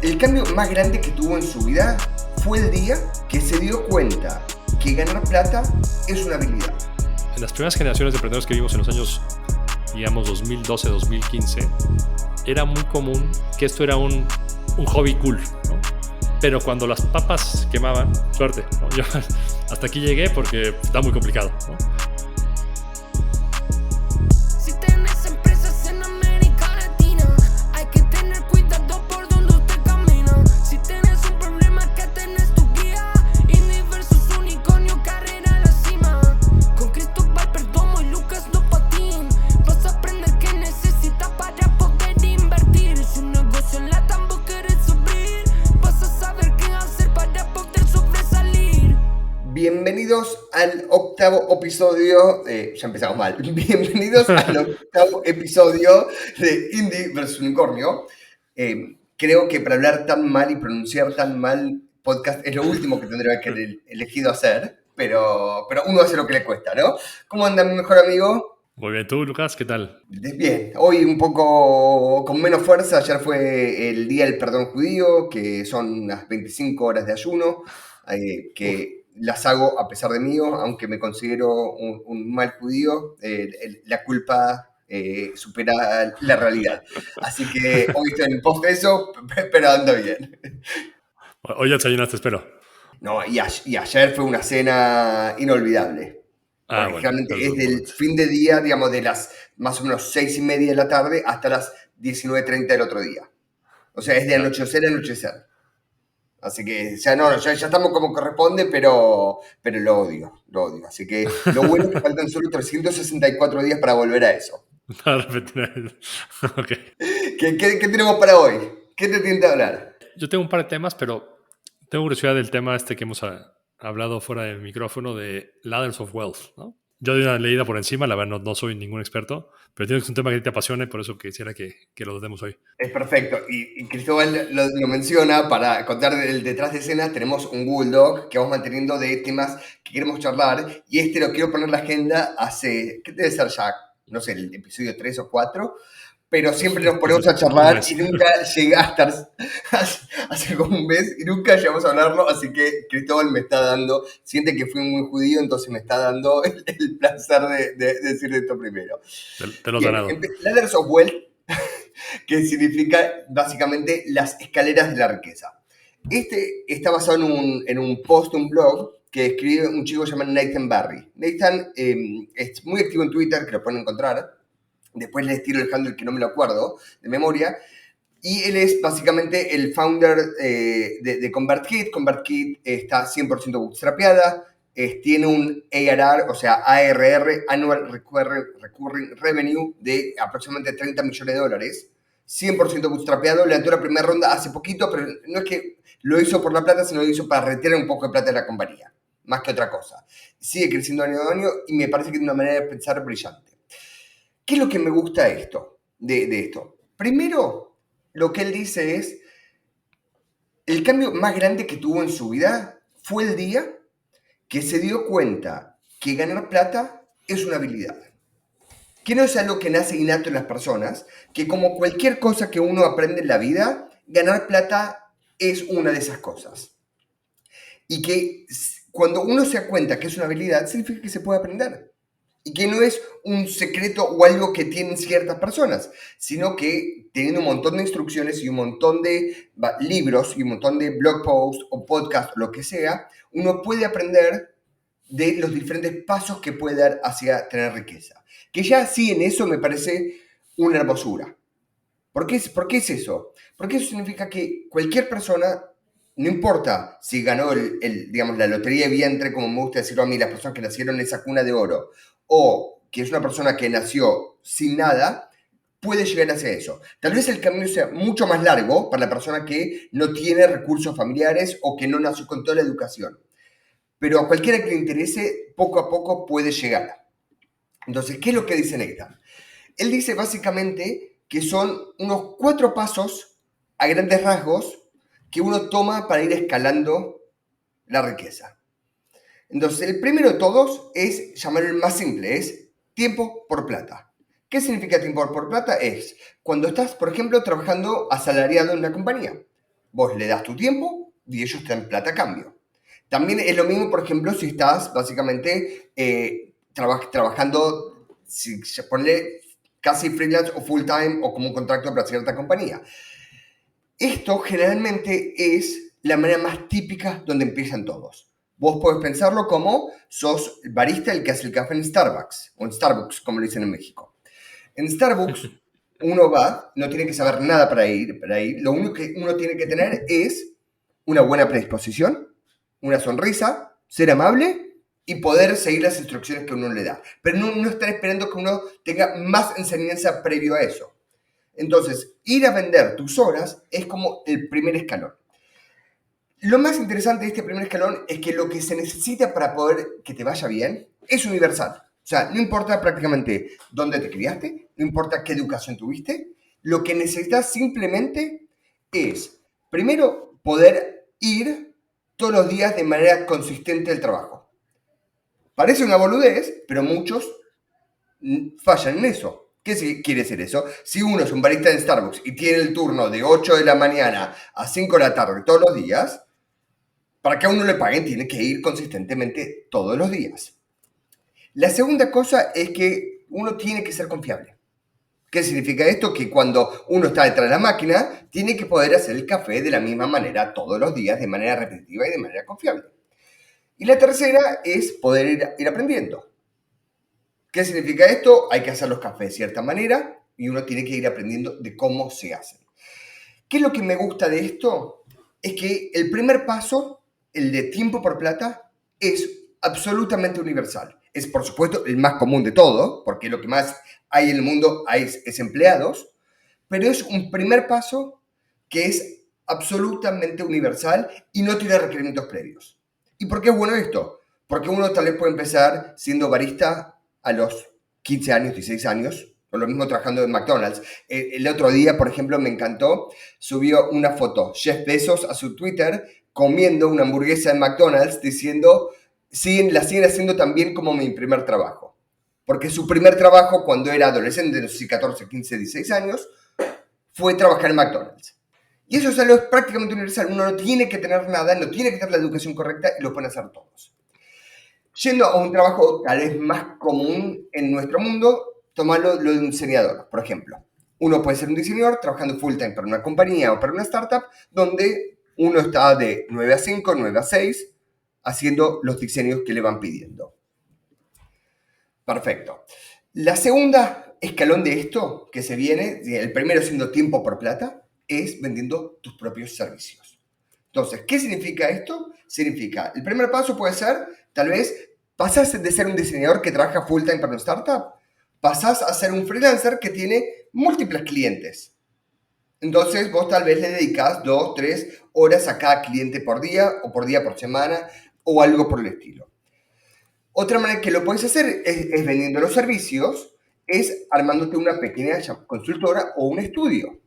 El cambio más grande que tuvo en su vida fue el día que se dio cuenta que ganar plata es una habilidad. En las primeras generaciones de emprendedores que vimos en los años, digamos, 2012, 2015, era muy común que esto era un hobby cool, ¿no? Pero cuando las papas quemaban, suerte, ¿no? Yo hasta aquí llegué porque está muy complicado, ¿no? Bienvenidos al octavo episodio, ya empezamos mal, bienvenidos al octavo episodio de Indie vs Unicornio. Creo que para hablar tan mal y pronunciar tan mal podcast es lo último que tendría que haber elegido hacer, pero uno hace lo que le cuesta, ¿no? ¿Cómo anda mi mejor amigo? Muy bien, ¿tú, Lucas? ¿Qué tal? Bien, hoy un poco con menos fuerza. Ayer fue el Día del Perdón Judío, que son las 25 horas de ayuno, que las hago a pesar de mí, aunque me considero un mal judío. La culpa supera la realidad. Así que hoy estoy en pos de eso, pero ando bien. Hoy ya desayunaste, espero. No, y ayer fue una cena inolvidable. Porque Bueno, generalmente eso es es del importante. fin de día, digamos, de las más o menos 6:30 de la tarde hasta las 19:30 del otro día. O sea, es de anochecer a anochecer. Así que, ya estamos como corresponde, pero lo odio. Así que lo bueno es que faltan solo 364 días para volver a eso. Para repetir. Ok. ¿Qué tenemos para hoy? ¿Qué te tienta a hablar? Yo tengo un par de temas, pero tengo curiosidad del tema este que hemos hablado fuera del micrófono de Ladders of Wealth, ¿no? Yo di una leída por encima, la verdad no soy ningún experto, pero tiene que ser un tema que te apasione, por eso quisiera que lo demos hoy. Es perfecto. Y Cristóbal lo menciona para contar el detrás de escena. Tenemos un Google Doc que vamos manteniendo de temas que queremos charlar. Y lo quiero poner en la agenda hace, ¿qué debe ser ya? No sé, el episodio 3 o 4. Pero siempre nos ponemos a charlar y nunca llega a estar hace como un mes y nunca llegamos a hablarlo. Así que Cristóbal me está dando, siente que fui un muy judío, entonces me está dando el placer de decir esto primero. Te lo has Bien, ganado. Ladders of Wealth, que significa básicamente las escaleras de la riqueza. Está basado en un post, un blog, que escribe un chico llamado Nathan Barry. Nathan es muy activo en Twitter, que lo pueden encontrar. Después les tiro el handle que no me lo acuerdo de memoria. Y él es básicamente el founder de ConvertKit. ConvertKit está 100% bootstrapeada. Tiene un ARR, o sea, ARR, Annual Recurring Revenue, de aproximadamente $30 millones. 100% bootstrapeado. Levantó la primera ronda hace poquito, pero no es que lo hizo por la plata, sino lo hizo para retirar un poco de plata de la compañía. Más que otra cosa. Sigue creciendo año a año y me parece que es una manera de pensar brillante. ¿Qué es lo que me gusta de esto? Primero, lo que él dice es, el cambio más grande que tuvo en su vida fue el día que se dio cuenta que ganar plata es una habilidad. Que no es algo que nace innato en las personas, que como cualquier cosa que uno aprende en la vida, ganar plata es una de esas cosas. Y que cuando uno se da cuenta que es una habilidad, significa que se puede aprender. Y que no es un secreto o algo que tienen ciertas personas, sino que teniendo un montón de instrucciones y un montón de libros y un montón de blog posts o podcasts, lo que sea, uno puede aprender de los diferentes pasos que puede dar hacia tener riqueza. Que ya sí en eso me parece una hermosura. ¿Por qué es eso? Porque eso significa que cualquier persona, no importa si ganó digamos, la lotería de vientre, como me gusta decirlo a mí, las personas que nacieron en esa cuna de oro, o que es una persona que nació sin nada, puede llegar a hacer eso. Tal vez el camino sea mucho más largo para la persona que no tiene recursos familiares o que no nació con toda la educación. Pero a cualquiera que le interese, poco a poco puede llegar. Entonces, ¿qué es lo que dice Nathan? Él dice básicamente que son unos 4 pasos a grandes rasgos que uno toma para ir escalando la riqueza. Entonces, el primero de todos es, llamarlo el más simple, es tiempo por plata. ¿Qué significa tiempo por plata? Es cuando estás, por ejemplo, trabajando asalariado en una compañía. Vos le das tu tiempo y ellos te dan plata a cambio. También es lo mismo, por ejemplo, si estás básicamente trabajando, si se pone casi freelance o full time o como un contrato para cierta compañía. Esto generalmente es la manera más típica donde empiezan todos. Vos podés pensarlo como sos el barista el que hace el café en Starbucks, o en Starbucks, como le dicen en México. En Starbucks uno va, no tiene que saber nada para ir. Lo único que uno tiene que tener es una buena predisposición, una sonrisa, ser amable y poder seguir las instrucciones que uno le da. Pero no estar esperando que uno tenga más enseñanza previo a eso. Entonces, ir a vender tus horas es como el primer escalón. Lo más interesante de este primer escalón es que lo que se necesita para poder que te vaya bien es universal. O sea, no importa prácticamente dónde te criaste, no importa qué educación tuviste, lo que necesitas simplemente es, primero, poder ir todos los días de manera consistente al trabajo. Parece una boludez, pero muchos fallan en eso. ¿Qué quiere decir eso? Si uno es un barista en Starbucks y tiene el turno de 8 de la mañana a 5 de la tarde todos los días, para que a uno le paguen tiene que ir consistentemente todos los días. La segunda cosa es que uno tiene que ser confiable. ¿Qué significa esto? Que cuando uno está detrás de la máquina, tiene que poder hacer el café de la misma manera todos los días, de manera repetitiva y de manera confiable. Y la tercera es poder ir aprendiendo. ¿Qué significa esto? Hay que hacer los cafés de cierta manera y uno tiene que ir aprendiendo de cómo se hacen. ¿Qué es lo que me gusta de esto? Es que el primer paso, el de tiempo por plata, es absolutamente universal. Es, por supuesto, el más común de todo, porque lo que más hay en el mundo es empleados, pero es un primer paso que es absolutamente universal y no tiene requerimientos previos. ¿Y por qué es bueno esto? Porque uno tal vez puede empezar siendo barista a los 15 años, 16 años, o lo mismo trabajando en McDonald's. El otro día, por ejemplo, me encantó, subió una foto, Jeff Bezos, a su Twitter, comiendo una hamburguesa en McDonald's, diciendo, la siguen haciendo tan bien como mi primer trabajo. Porque su primer trabajo, cuando era adolescente, no sé si 14, 15, 16 años, fue trabajar en McDonald's. Y eso es algo prácticamente universal. Uno no tiene que tener nada, no tiene que tener la educación correcta y lo pueden hacer todos. Yendo a un trabajo tal vez más común en nuestro mundo, tomarlo lo de un diseñador, por ejemplo. Uno puede ser un diseñador trabajando full time para una compañía o para una startup donde uno está de 9 a 5, 9 a 6, haciendo los diseños que le van pidiendo. Perfecto. La segunda escalón de esto que se viene, el primero siendo tiempo por plata, es vendiendo tus propios servicios. Entonces, ¿qué significa esto? Significa, el primer paso puede ser, tal vez, pasas de ser un diseñador que trabaja full time para una startup, pasas a ser un freelancer que tiene múltiples clientes. Entonces, vos tal vez le dedicas 2, 3 horas a cada cliente por día por semana o algo por el estilo. Otra manera que lo puedes hacer es vendiendo los servicios, es armándote una pequeña consultora o un estudio,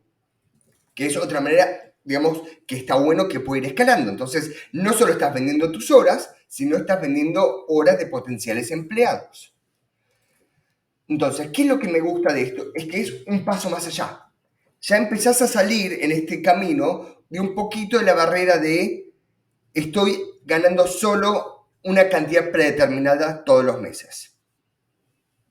que es otra manera, digamos, que está bueno que puede ir escalando. Entonces, no solo estás vendiendo tus horas, sino estás vendiendo horas de potenciales empleados. Entonces, ¿qué es lo que me gusta de esto? Es que es un paso más allá. Ya empezás a salir en este camino de un poquito de la barrera de estoy ganando solo una cantidad predeterminada todos los meses.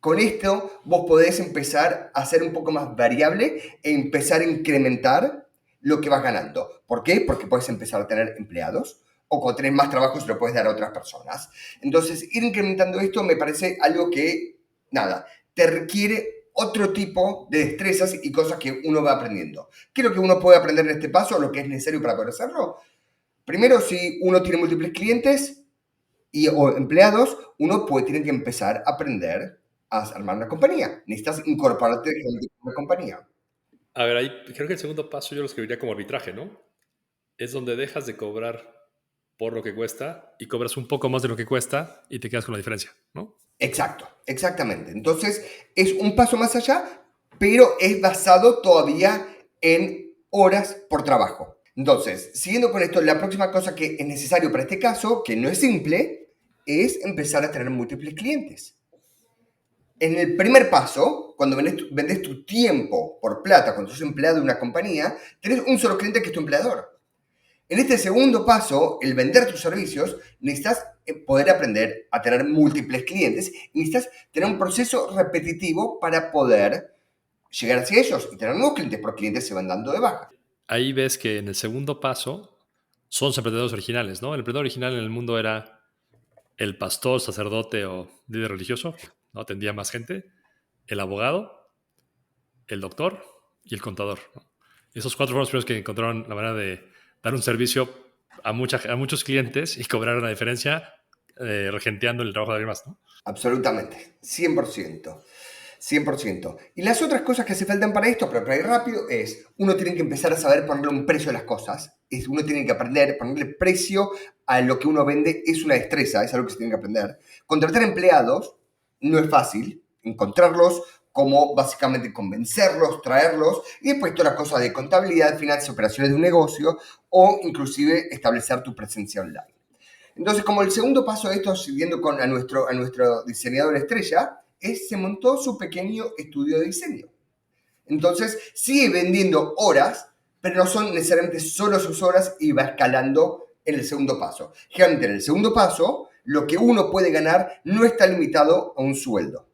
Con esto vos podés empezar a ser un poco más variable e empezar a incrementar lo que vas ganando. ¿Por qué? Porque puedes empezar a tener empleados o cuando tenés más trabajo se lo puedes dar a otras personas. Entonces, ir incrementando esto me parece algo que, te requiere otro tipo de destrezas y cosas que uno va aprendiendo. ¿Qué es lo que uno puede aprender en este paso? Lo que es necesario para poder hacerlo. Primero, si uno tiene múltiples clientes o empleados, uno tiene que empezar a aprender a armar una compañía. Necesitas incorporarte en una compañía. A ver, ahí creo que el segundo paso yo lo escribiría como arbitraje, ¿no? Es donde dejas de cobrar por lo que cuesta y cobras un poco más de lo que cuesta y te quedas con la diferencia, ¿no? Exacto, exactamente. Entonces, es un paso más allá, pero es basado todavía en horas por trabajo. Entonces, siguiendo con esto, la próxima cosa que es necesario para este caso, que no es simple, es empezar a tener múltiples clientes. En el primer paso, cuando vendes tu tiempo por plata, cuando sos empleado de una compañía, tenés un solo cliente que es tu empleador. En este segundo paso, el vender tus servicios, necesitas poder aprender a tener múltiples clientes y necesitas tener un proceso repetitivo para poder llegar hacia ellos y tener nuevos clientes, porque clientes se van dando de baja. Ahí ves que en el segundo paso son los emprendedores originales, ¿no? El emprendedor original en el mundo era el pastor, sacerdote o líder religioso, ¿no? Atendía más gente, el abogado, el doctor y el contador, ¿no? Esos 4 fueron los primeros que encontraron la manera de dar un servicio a muchos clientes y cobrar una diferencia regenteando el trabajo de alguien más, ¿no? Absolutamente, 100%. 100%. Y las otras cosas que se faltan para esto, pero para ir rápido, es uno tiene que empezar a saber ponerle un precio a las cosas. Uno tiene que aprender a ponerle precio a lo que uno vende. Es una destreza, es algo que se tiene que aprender. Contratar empleados no es fácil. Encontrarlos, como básicamente convencerlos, traerlos, y después todas las cosas de contabilidad, finanzas, operaciones de un negocio, o inclusive establecer tu presencia online. Entonces, como el segundo paso de esto, siguiendo a nuestro diseñador estrella, se montó su pequeño estudio de diseño. Entonces, sigue vendiendo horas, pero no son necesariamente solo sus horas y va escalando en el segundo paso. Generalmente en el segundo paso, lo que uno puede ganar no está limitado a un sueldo,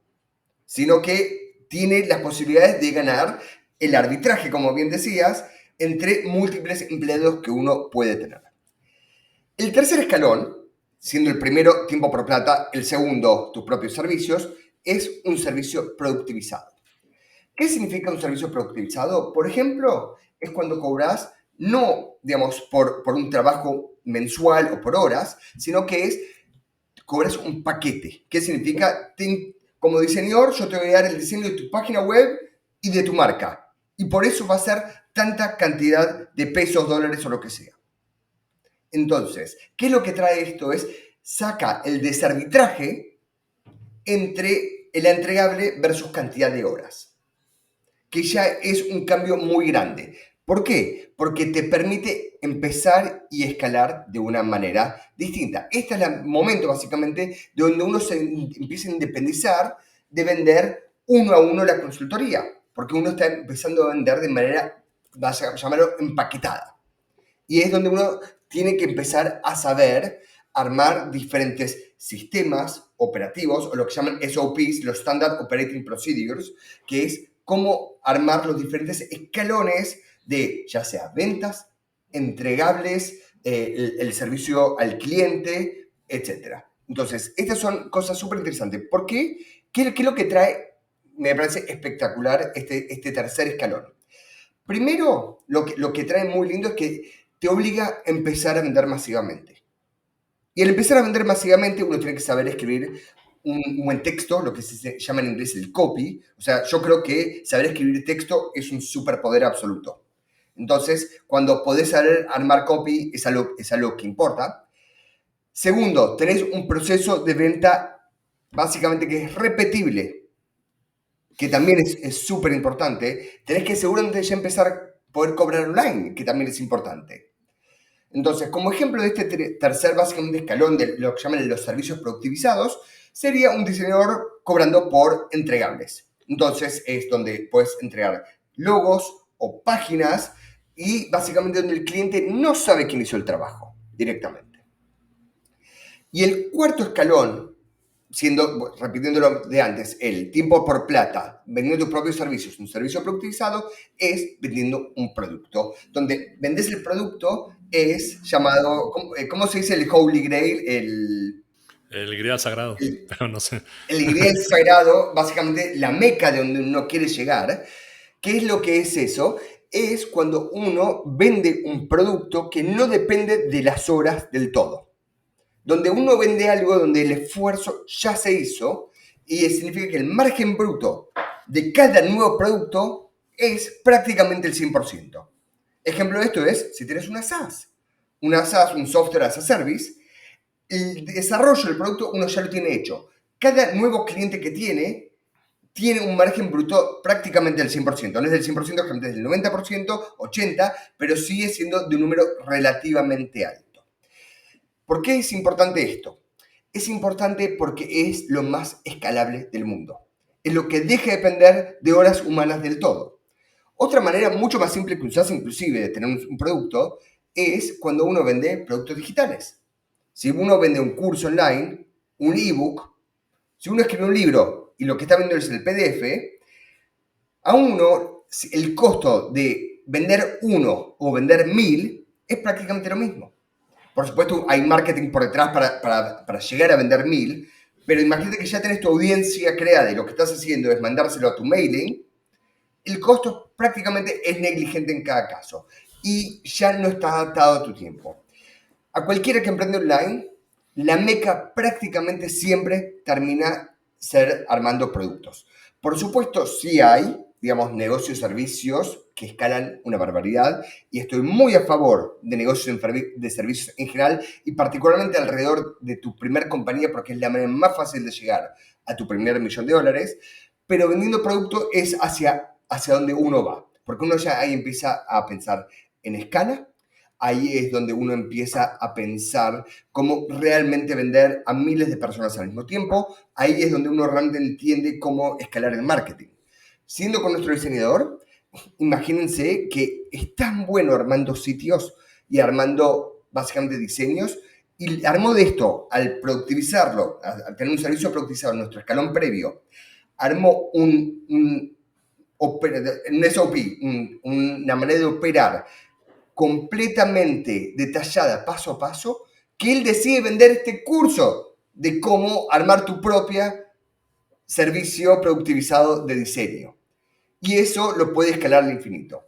sino que tiene las posibilidades de ganar el arbitraje, como bien decías, entre múltiples empleados que uno puede tener. El tercer escalón, siendo el primero tiempo por plata, el segundo tus propios servicios, es un servicio productivizado. ¿Qué significa un servicio productivizado? Por ejemplo, es cuando cobras no, digamos, por un trabajo mensual o por horas, sino que cobras un paquete. ¿Qué significa? Como diseñador, yo te voy a dar el diseño de tu página web y de tu marca. Y por eso va a ser tanta cantidad de pesos, dólares o lo que sea. Entonces, ¿qué es lo que trae esto? Saca el desarbitraje entre el entregable versus cantidad de horas, que ya es un cambio muy grande. ¿Por qué? Porque te permite empezar y escalar de una manera distinta. Este es el momento, básicamente, donde uno se empieza a independizar de vender uno a uno la consultoría, porque uno está empezando a vender de manera, vas a llamarlo, empaquetada. Y es donde uno tiene que empezar a saber armar diferentes sistemas operativos, o lo que llaman SOPs, los Standard Operating Procedures, que es cómo armar los diferentes escalones de ya sea ventas, entregables, el servicio al cliente, etc. Entonces, estas son cosas súper interesantes. ¿Por qué? ¿Qué es lo que trae? Me parece espectacular este tercer escalón. Primero, lo que trae muy lindo es que te obliga a empezar a vender masivamente. Y al empezar a vender masivamente, uno tiene que saber escribir un buen texto, lo que se llama en inglés el copy. O sea, yo creo que saber escribir texto es un superpoder absoluto. Entonces, cuando podés saber armar copy, es algo que importa. Segundo, tenés un proceso de venta básicamente que es repetible, que también es súper importante. Tenés que seguramente ya empezar a poder cobrar online, que también es importante. Entonces, como ejemplo de este tercer básicamente escalón de lo que llaman los servicios productivizados, sería un diseñador cobrando por entregables. Entonces, es donde puedes entregar logos o páginas y básicamente donde el cliente no sabe quién hizo el trabajo directamente. Y el cuarto escalón, repitiéndolo de antes, el tiempo por plata, vendiendo tus propios servicios, un servicio productivizado, es vendiendo un producto. Donde vendes el producto es llamado, ¿cómo se dice el Holy Grail? El grial sagrado, pero no sé. El grial sagrado, básicamente la meca de donde uno quiere llegar. ¿Qué es lo que es eso? Es cuando uno vende un producto que no depende de las horas del todo. Donde uno vende algo donde el esfuerzo ya se hizo y significa que el margen bruto de cada nuevo producto es prácticamente el 100%. Ejemplo de esto es, si tienes una SaaS, un software as a service, el desarrollo del producto uno ya lo tiene hecho. Cada nuevo cliente que tiene un margen bruto prácticamente del 100%. No es del 100%, generalmente es del 90%, 80%, pero sigue siendo de un número relativamente alto. ¿Por qué es importante esto? Es importante porque es lo más escalable del mundo. Es lo que deja de depender de horas humanas del todo. Otra manera mucho más simple que usás inclusive de tener un producto es cuando uno vende productos digitales. Si uno vende un curso online, un ebook, si uno escribe un libro y lo que está vendiendo es el PDF, a uno el costo de vender uno o vender 1000 es prácticamente lo mismo. Por supuesto, hay marketing por detrás para llegar a vender 1000, pero imagínate que ya tenés tu audiencia creada y lo que estás haciendo es mandárselo a tu mailing. El costo prácticamente es negligente en cada caso y ya no está adaptado a tu tiempo. A cualquiera que emprende online, la meca prácticamente siempre termina ser armando productos. Por supuesto, sí hay, digamos, negocios, servicios que escalan una barbaridad y estoy muy a favor de negocios de servicios en general y particularmente alrededor de tu primer compañía porque es la manera más fácil de llegar a tu primer $1.000.000, pero vendiendo productos es hacia donde uno va, porque uno ya ahí empieza a pensar en escala. Ahí es donde uno empieza a pensar cómo realmente vender a miles de personas al mismo tiempo. Ahí es donde uno realmente entiende cómo escalar el marketing. Siendo con nuestro diseñador, imagínense que es tan bueno armando sitios y armando básicamente diseños, y armó de esto, al productivizarlo, al tener un servicio productivizado en nuestro escalón previo, armó un SOP, una manera de operar completamente detallada, paso a paso, que él decide vender este curso de cómo armar tu propia servicio productivizado de diseño. Y eso lo puede escalar al infinito.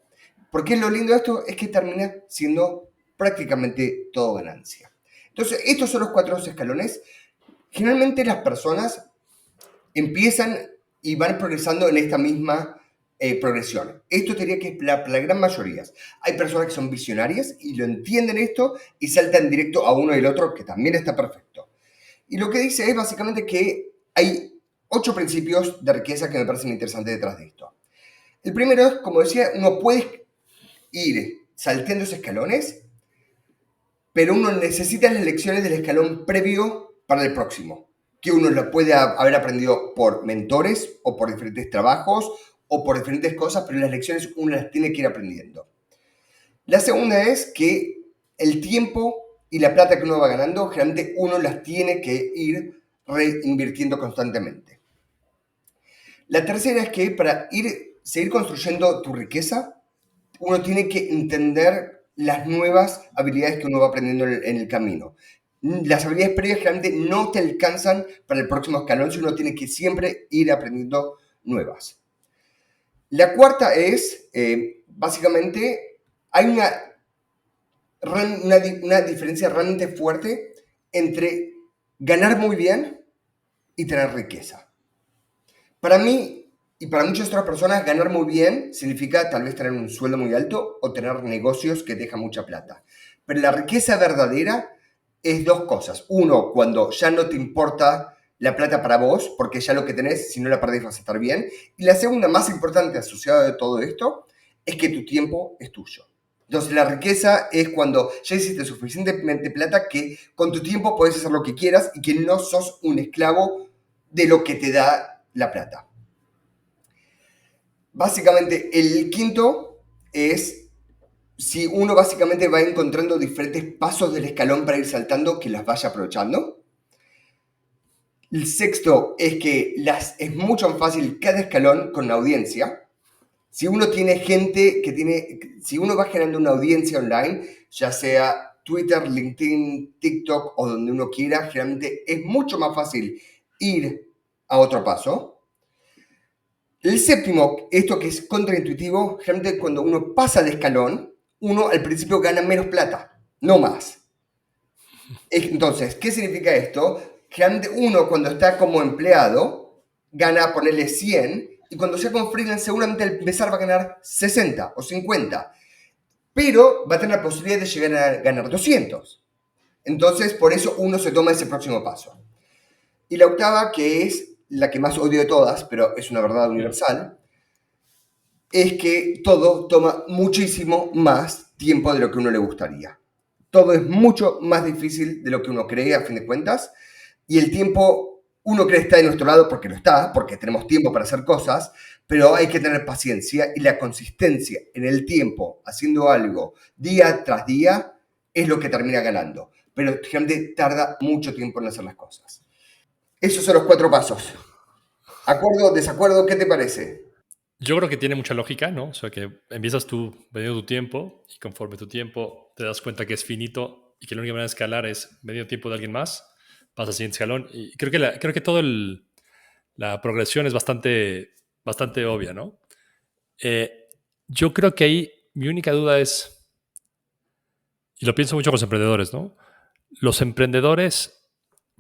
Porque lo lindo de esto es que termina siendo prácticamente todo ganancia. Entonces, estos son los 4 escalones. Generalmente las personas empiezan y van progresando en esta misma progresión. Esto diría que es la gran mayoría. Hay personas que son visionarias y lo entienden esto y saltan directo a uno y el otro, que también está perfecto. Y lo que dice es básicamente que hay 8 principios de riqueza que me parecen interesantes detrás de esto. El primero es, como decía, uno puede ir salteando esos escalones, pero uno necesita las lecciones del escalón previo para el próximo, que uno lo puede haber aprendido por mentores o por diferentes trabajos o por diferentes cosas, pero las lecciones uno las tiene que ir aprendiendo. La segunda es que el tiempo y la plata que uno va ganando, generalmente uno las tiene que ir reinvirtiendo constantemente. La tercera es que para seguir construyendo tu riqueza, uno tiene que entender las nuevas habilidades que uno va aprendiendo en el camino. Las habilidades previas generalmente no te alcanzan para el próximo escalón, sino uno tiene que siempre ir aprendiendo nuevas. La cuarta es, básicamente, hay una diferencia realmente fuerte entre ganar muy bien y tener riqueza. Para mí y para muchas otras personas, ganar muy bien significa tal vez tener un sueldo muy alto o tener negocios que dejan mucha plata. Pero la riqueza verdadera es 2 cosas. Uno, cuando ya no te importa la plata para vos, porque ya lo que tenés, si no la perdés vas a estar bien. Y la segunda, más importante asociada de todo esto, es que tu tiempo es tuyo. Entonces la riqueza es cuando ya hiciste suficientemente plata que con tu tiempo podés hacer lo que quieras y que no sos un esclavo de lo que te da la plata. Básicamente, el quinto es si uno básicamente va encontrando diferentes pasos del escalón para ir saltando, que las vaya aprovechando. El sexto es que es mucho más fácil cada escalón con la audiencia. Si uno tiene gente si uno va generando una audiencia online, ya sea Twitter, LinkedIn, TikTok o donde uno quiera, generalmente es mucho más fácil ir a otro paso. El séptimo, esto que es contraintuitivo, generalmente cuando uno pasa de escalón, uno al principio gana menos plata, no más. Entonces, ¿qué significa esto? Generalmente uno cuando está como empleado gana, ponerle 100, y cuando sea como freelance seguramente al empezar va a ganar 60 o 50, pero va a tener la posibilidad de llegar a ganar 200. Entonces, por eso uno se toma ese próximo paso. Y la octava, que es la que más odio de todas, pero es una verdad universal, es que todo toma muchísimo más tiempo de lo que uno le gustaría. Todo es mucho más difícil de lo que uno cree, a fin de cuentas, y el tiempo, uno cree está de nuestro lado porque lo está, porque tenemos tiempo para hacer cosas, pero hay que tener paciencia y la consistencia en el tiempo, haciendo algo día tras día, es lo que termina ganando. Pero generalmente tarda mucho tiempo en hacer las cosas. Esos son los 4 pasos. ¿Acuerdo, desacuerdo? ¿Qué te parece? Yo creo que tiene mucha lógica, ¿no? O sea, que empiezas tú vendiendo tu tiempo y conforme tu tiempo te das cuenta que es finito y que la única manera de escalar es medio tiempo de alguien más, pasa al siguiente escalón. Y creo que toda la progresión es bastante obvia, ¿no? Eh, yo creo que ahí mi única duda es, y lo pienso mucho con los emprendedores, ¿no? Los emprendedores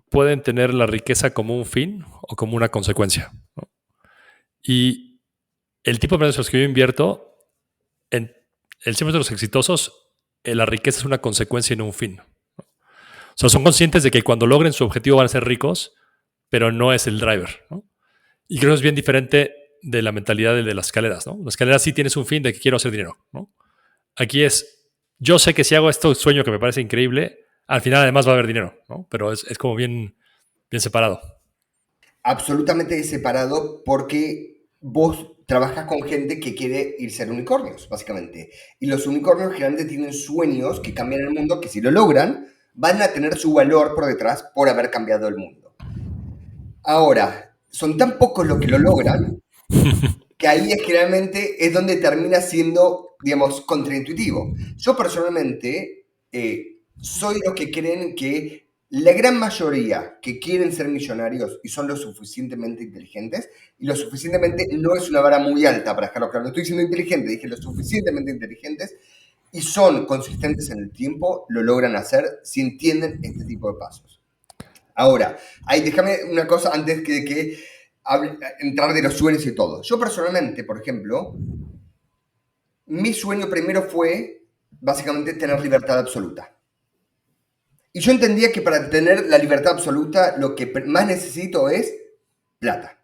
pueden tener la riqueza como un fin o como una consecuencia, ¿no? Y el tipo de emprendedores en los que yo invierto, en el 100% de los exitosos, la riqueza es una consecuencia y no un fin. O sea, son conscientes de que cuando logren su objetivo van a ser ricos, pero no es el driver, ¿no? Y creo que es bien diferente de la mentalidad de las escaleras, ¿no? Las escaleras sí tienes un fin de que quiero hacer dinero, ¿no? Aquí es, yo sé que si hago este sueño que me parece increíble, al final además va a haber dinero, ¿no? Pero es como bien separado. Absolutamente separado porque vos trabajas con gente que quiere ir a ser unicornios, básicamente. Y los unicornios generalmente tienen sueños que cambian el mundo, que si lo logran, van a tener su valor por detrás por haber cambiado el mundo. Ahora, son tan pocos los que lo logran que ahí es generalmente es donde termina siendo, digamos, contraintuitivo. Yo personalmente soy los que creen que la gran mayoría que quieren ser millonarios y son lo suficientemente inteligentes, y lo suficientemente no es una vara muy alta para dejarlo claro, no estoy diciendo inteligente, dije lo suficientemente inteligentes y son consistentes en el tiempo, lo logran hacer si entienden este tipo de pasos. Ahora, ahí déjame una cosa antes que entrar de los sueños y todo. Yo personalmente, por ejemplo, mi sueño primero fue básicamente tener libertad absoluta. Y yo entendía que para tener la libertad absoluta lo que más necesito es plata.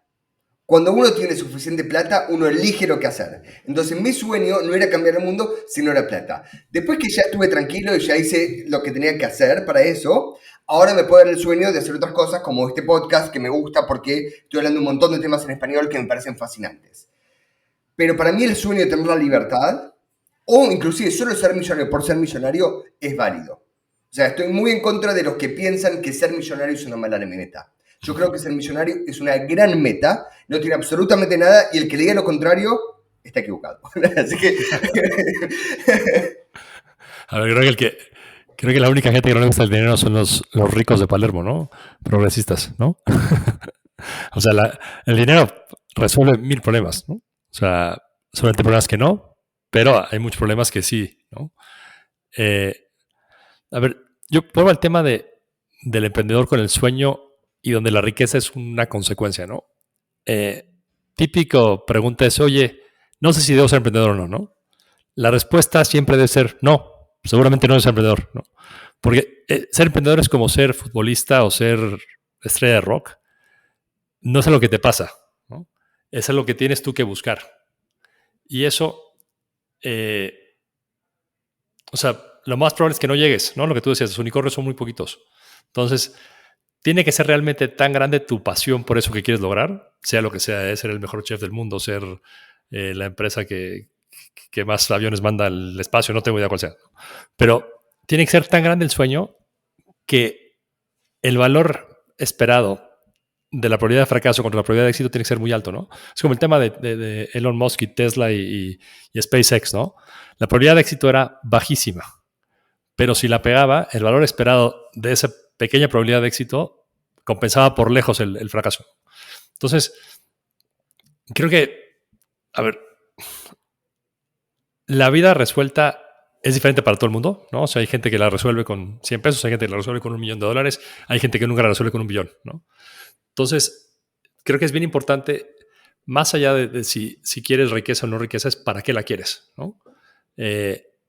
Cuando uno tiene suficiente plata, uno elige lo que hacer. Entonces mi sueño no era cambiar el mundo, sino era plata. Después que ya estuve tranquilo y ya hice lo que tenía que hacer para eso, ahora me puedo dar el sueño de hacer otras cosas como este podcast que me gusta porque estoy hablando un montón de temas en español que me parecen fascinantes. Pero para mí el sueño de tener la libertad, o inclusive solo ser millonario por ser millonario, es válido. O sea, estoy muy en contra de los que piensan que ser millonario es una mala meta. Yo creo que ser millonario es una gran meta, no tiene absolutamente nada, y el que le diga lo contrario está equivocado. Así que... A ver, creo que la única gente que no le gusta el dinero son los ricos de Palermo, ¿no? Progresistas, ¿no? O sea, el dinero resuelve mil problemas, ¿no? O sea, solamente problemas que no, pero hay muchos problemas que sí, ¿no? Eh, a ver, yo pongo el tema del emprendedor con el sueño y donde la riqueza es una consecuencia, ¿no? Típico pregunta es, oye, no sé si debo ser emprendedor o no, ¿no? La respuesta siempre debe ser no, seguramente no debes ser emprendedor, ¿no? Porque ser emprendedor es como ser futbolista o ser estrella de rock. No es algo que te pasa, ¿no? Es algo que tienes tú que buscar. Y eso, o sea, lo más probable es que no llegues, ¿no? Lo que tú decías, los unicornios son muy poquitos. Entonces, tiene que ser realmente tan grande tu pasión por eso que quieres lograr, sea lo que sea, ser el mejor chef del mundo, ser la empresa que más aviones manda al espacio, no tengo idea cuál sea. Pero tiene que ser tan grande el sueño que el valor esperado de la probabilidad de fracaso contra la probabilidad de éxito tiene que ser muy alto, ¿no? Es como el tema de Elon Musk y Tesla y SpaceX, ¿no? La probabilidad de éxito era bajísima, pero si la pegaba, el valor esperado de esa pequeña probabilidad de éxito compensaba por lejos el fracaso. Entonces, creo que, a ver, la vida resuelta es diferente para todo el mundo, ¿no? O sea, hay gente que la resuelve con 100 pesos, hay gente que la resuelve con $1.000.000, hay gente que nunca la resuelve con 1 billón, ¿no? Entonces, creo que es bien importante, más allá de si quieres riqueza o no riqueza, es para qué la quieres, ¿no?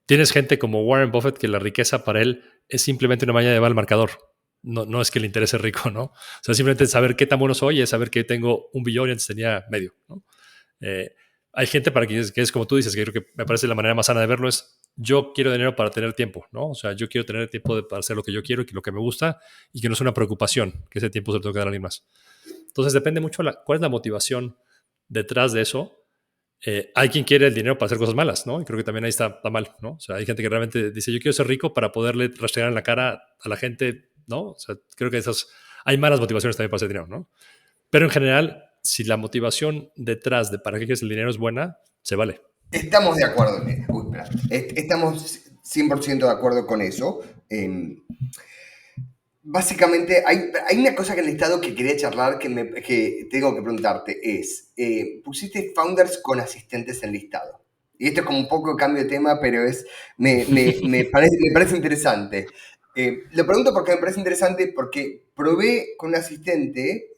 Tienes gente como Warren Buffett que la riqueza para él es simplemente una manera de llevar al marcador. No es que le interese rico, ¿no? O sea, simplemente saber qué tan bueno soy es saber que tengo 1 billón y antes tenía medio, ¿no? Hay gente para que es como tú dices, que creo que me parece la manera más sana de verlo es yo quiero dinero para tener tiempo, ¿no? O sea, yo quiero tener tiempo para hacer lo que yo quiero y lo que me gusta y que no es una preocupación que ese tiempo se lo tenga que dar a alguien más. Entonces depende mucho cuál es la motivación detrás de eso. Hay quien quiere el dinero para hacer cosas malas, ¿no? Y creo que también ahí está mal, ¿no? O sea, hay gente que realmente dice, yo quiero ser rico para poderle rastrear en la cara a la gente, ¿no? O sea, creo que hay malas motivaciones también para hacer dinero, ¿no? Pero en general, si la motivación detrás de para qué quieres el dinero es buena, se vale. Estamos de acuerdo en eso. Uy, espera. Estamos 100% de acuerdo con eso. Básicamente, hay una cosa que en el estado que quería charlar que tengo que preguntarte es, pusiste founders con asistentes en el listado. Y esto es como un poco cambio de tema, pero me parece interesante. Lo pregunto porque me parece interesante porque probé con un asistente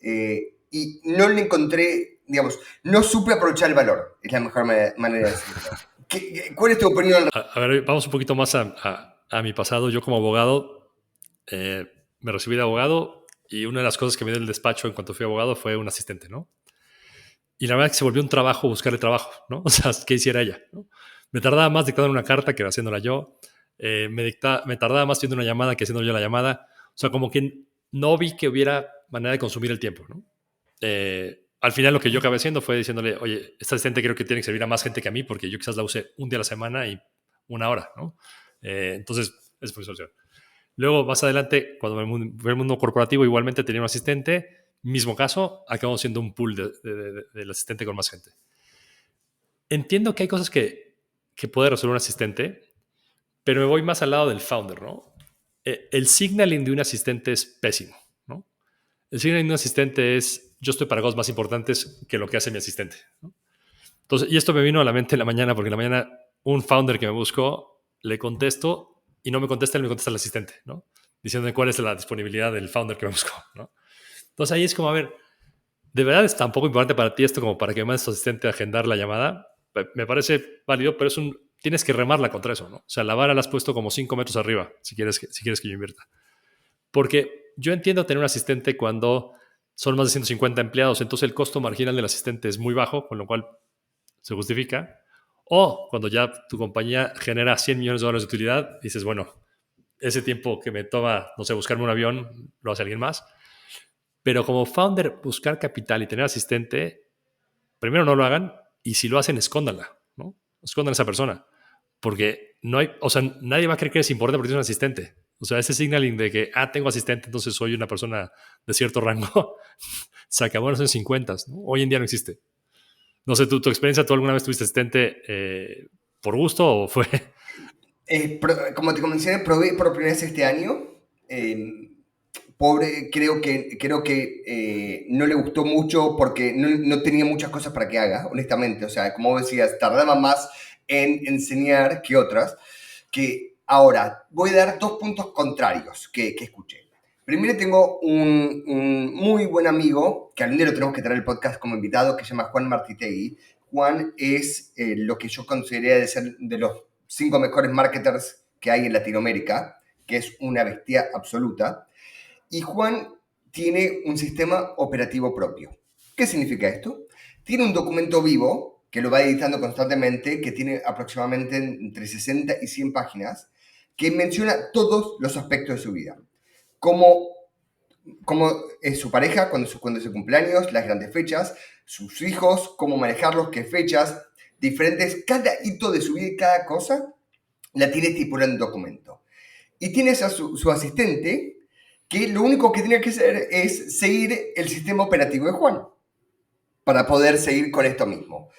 y no le encontré, digamos, no supe aprovechar el valor. Es la mejor manera de decirlo. ¿Cuál es tu opinión? A ver, vamos un poquito más a mi pasado. Yo como abogado, me recibí de abogado y una de las cosas que me dio el despacho en cuanto fui abogado fue un asistente, ¿no? Y la verdad es que se volvió un trabajo buscarle trabajo, ¿no? O sea, ¿qué hiciera ella? ¿No? Me tardaba más dictando una carta que haciéndola yo. Me tardaba más haciendo una llamada que haciendo yo la llamada. O sea, como que no vi que hubiera manera de consumir el tiempo, ¿no? Al final lo que yo acabé haciendo fue diciéndole, oye, esta asistente creo que tiene que servir a más gente que a mí porque yo quizás la use un día a la semana y una hora, ¿no? Entonces, esa fue mi solución. Luego, más adelante, cuando fue el mundo corporativo, igualmente tenía un asistente. Mismo caso, acabamos siendo un pool del asistente con más gente. Entiendo que hay cosas que puede resolver un asistente, pero me voy más al lado del founder, ¿no? El signaling de un asistente es pésimo, ¿no? El signaling de un asistente es, yo estoy para cosas más importantes que lo que hace mi asistente, ¿no? Entonces, y esto me vino a la mente en la mañana, porque en la mañana un founder que me buscó, le contesto y no me contesta, él me contesta el asistente, ¿no? Diciéndome cuál es la disponibilidad del founder que me buscó, ¿no? Entonces ahí es como, a ver, ¿de verdad es tan poco importante para ti esto como para que me mandes tu asistente a agendar la llamada? Me parece válido, pero tienes que remarla contra eso, ¿no? O sea, la vara la has puesto como 5 metros arriba si quieres que yo invierta. Porque yo entiendo tener un asistente cuando son más de 150 empleados, entonces el costo marginal del asistente es muy bajo, con lo cual se justifica. O cuando ya tu compañía genera $100 millones de utilidad, dices, bueno, ese tiempo que me toma, no sé, buscarme un avión, lo hace alguien más. Pero como founder, buscar capital y tener asistente, primero no lo hagan y si lo hacen, escóndanla, ¿no? Escondan a esa persona. Porque no hay, o sea, nadie va a creer que es importante porque tienes un asistente. O sea, ese signaling de que, tengo asistente, entonces soy una persona de cierto rango, se acabó en los años 50, ¿no? Hoy en día no existe. No sé, tu experiencia, ¿tú alguna vez tuviste asistente por gusto o fue? Como te mencioné, probé por primera vez este año. Pobre, creo que no le gustó mucho porque no tenía muchas cosas para que haga, honestamente. O sea, como decías, tardaba más en enseñar que otras. Que ahora, voy a dar 2 puntos contrarios que escuché. Primero tengo un muy buen amigo, que algún día lo tenemos que traer el podcast como invitado, que se llama Juan Martitegui. Juan es lo que yo consideraría de ser de los 5 mejores marketers que hay en Latinoamérica, que es una bestia absoluta. Y Juan tiene un sistema operativo propio. ¿Qué significa esto? Tiene un documento vivo que lo va editando constantemente, que tiene aproximadamente entre 60 y 100 páginas, que menciona todos los aspectos de su vida. Cómo es su pareja, cuando es su cumpleaños, las grandes fechas, sus hijos, cómo manejarlos, qué fechas, diferentes, cada hito de su vida y cada cosa la tiene estipulada en un documento. Y tienes a su asistente, que lo único que tenía que hacer es seguir el sistema operativo de Juan para poder seguir con esto mismo.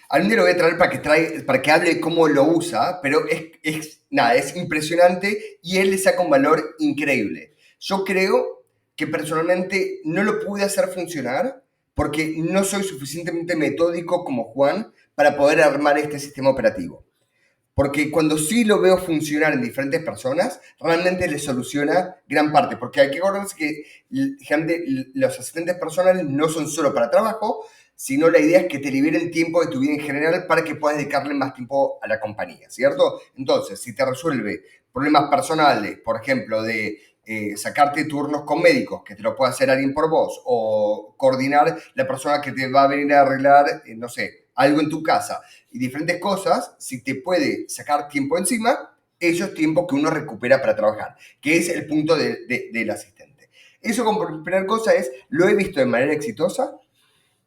Algún día lo voy a traer para que hable cómo lo usa, pero es impresionante y él le saca un valor increíble. Yo creo que personalmente no lo pude hacer funcionar porque no soy suficientemente metódico como Juan para poder armar este sistema operativo. Porque cuando sí lo veo funcionar en diferentes personas, realmente le soluciona gran parte. Porque hay que acordarse que los asistentes personales no son solo para trabajo, sino la idea es que te liberen tiempo de tu vida en general para que puedas dedicarle más tiempo a la compañía, ¿cierto? Entonces, si te resuelve problemas personales, por ejemplo, de sacarte turnos con médicos, que te lo pueda hacer alguien por vos, o coordinar la persona que te va a venir a arreglar, no sé, algo en tu casa, y diferentes cosas, si te puede sacar tiempo encima, eso es tiempo que uno recupera para trabajar, que es el punto del asistente. Eso como primera cosa lo he visto de manera exitosa